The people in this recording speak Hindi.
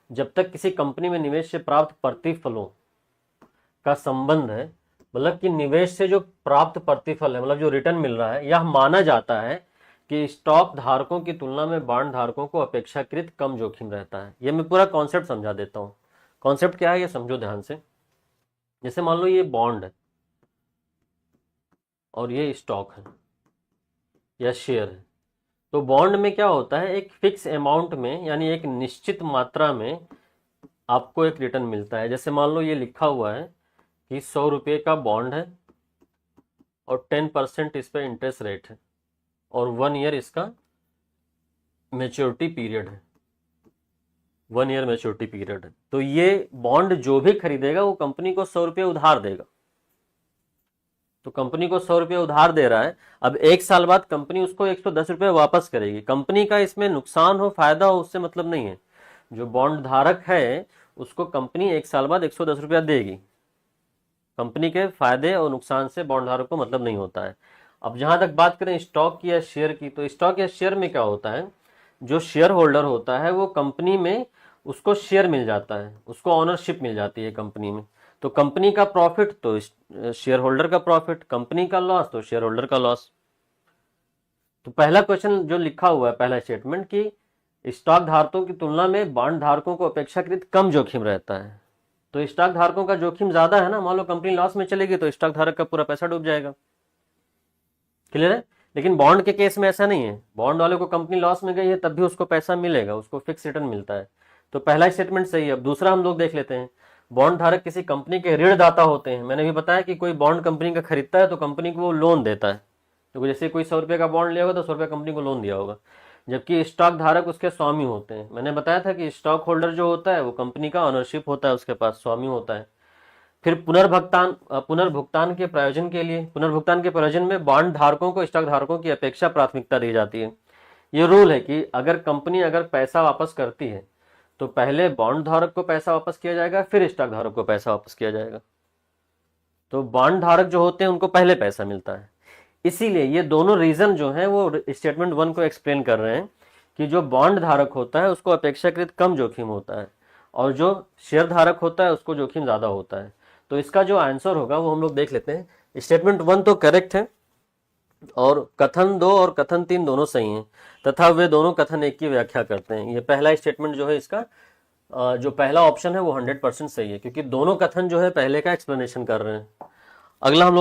जब तक किसी कंपनी में निवेश से प्राप्त प्रतिफलों का संबंध है, मतलब कि निवेश से जो प्राप्त प्रतिफल है, मतलब जो रिटर्न मिल रहा है, यह माना जाता है कि स्टॉक धारकों की तुलना में बॉन्ड धारकों को अपेक्षाकृत कम जोखिम रहता है। ये मैं पूरा कॉन्सेप्ट समझा देता हूँ। कॉन्सेप्ट क्या है ये समझो ध्यान से। जैसे मान लो ये बॉन्ड है और ये स्टॉक है या शेयर है। तो बॉन्ड में क्या होता है, एक फिक्स अमाउंट में, यानी एक निश्चित मात्रा में आपको एक रिटर्न मिलता है। जैसे मान लो ये लिखा हुआ है कि 100 रुपये का बॉन्ड है और 10% इस पर इंटरेस्ट रेट है और 1 ईयर इसका मेच्योरिटी पीरियड है, 1 ईयर मेच्योरिटी पीरियड है। तो ये बॉन्ड जो भी खरीदेगा वो कंपनी को 100 रुपये उधार देगा। तो कंपनी को 100 रुपये उधार दे रहा है, अब 1 साल बाद कंपनी उसको 110 रुपये वापस करेगी। कंपनी का इसमें नुकसान हो फायदा हो उससे मतलब नहीं है, जो बॉन्ड धारक है उसको कंपनी 1 साल बाद 110 रुपया देगी। कंपनी के फायदे और नुकसान से बॉन्ड धारक को मतलब नहीं होता है। अब जहां तक बात करें स्टॉक की या शेयर की, तो स्टॉक या शेयर में क्या होता है, जो शेयर होल्डर होता है वो कंपनी में उसको शेयर मिल जाता है, उसको ऑनरशिप मिल जाती है कंपनी में। तो कंपनी का प्रॉफिट तो शेयर होल्डर का प्रॉफिट, कंपनी का लॉस तो शेयर होल्डर का लॉस। तो पहला क्वेश्चन जो लिखा हुआ है, पहला स्टेटमेंट कि स्टॉक धारकों की तुलना में बॉन्ड धारकों को अपेक्षाकृत कम जोखिम रहता है। तो स्टॉक धारकों का जोखिम ज्यादा है ना, मान लो कंपनी लॉस में चलेगी तो स्टॉक धारक का पूरा पैसा डूब जाएगा। क्लियर है। लेकिन बॉन्ड के केस में ऐसा नहीं है, बॉन्ड वाले को कंपनी लॉस में गई है तब भी उसको पैसा मिलेगा, उसको फिक्स रिटर्न मिलता है। तो पहला स्टेटमेंट सही है। अब दूसरा हम लोग देख लेते हैं। बॉन्ड धारक किसी कंपनी के ऋणदाता होते हैं। मैंने भी बताया कि कोई बॉन्ड कंपनी का खरीदता है तो कंपनी को वो लोन देता है। तो जैसे कोई 100 रुपये का बॉन्ड लिया होगा तो 100 रुपये कंपनी को लोन दिया होगा। जबकि स्टॉक धारक उसके स्वामी होते हैं। मैंने बताया था कि स्टॉक होल्डर जो होता है वो कंपनी का ऑनरशिप होता है, उसके पास स्वामी होता है। फिर पुनर्भुगतान के पुनर्भुगतान के प्रयोजन में बॉन्ड धारकों को स्टॉक धारकों की अपेक्षा प्राथमिकता दी जाती है। ये रूल है कि अगर कंपनी पैसा वापस करती है तो पहले बॉन्ड धारक को पैसा वापस किया जाएगा, फिर स्टॉक धारक को पैसा वापस किया जाएगा। तो बॉन्ड धारक जो होते हैं उनको पहले पैसा मिलता है। इसीलिए ये दोनों रीजन जो है वो स्टेटमेंट 1 को एक्सप्लेन कर रहे हैं कि जो बॉन्ड धारक होता है उसको अपेक्षाकृत कम जोखिम होता है और जो शेयर धारक होता है उसको जोखिम ज्यादा होता है। तो इसका जो आंसर होगा वो हम लोग देख लेते हैं। स्टेटमेंट 1 तो करेक्ट है और कथन 2 और कथन 3 दोनों सही हैं तथा वे दोनों कथन एक की व्याख्या करते हैं। ये पहला स्टेटमेंट जो है इसका जो पहला ऑप्शन है वो 100% सही है, क्योंकि दोनों कथन जो है पहले का एक्सप्लेनेशन कर रहे हैं। अगला हम लोग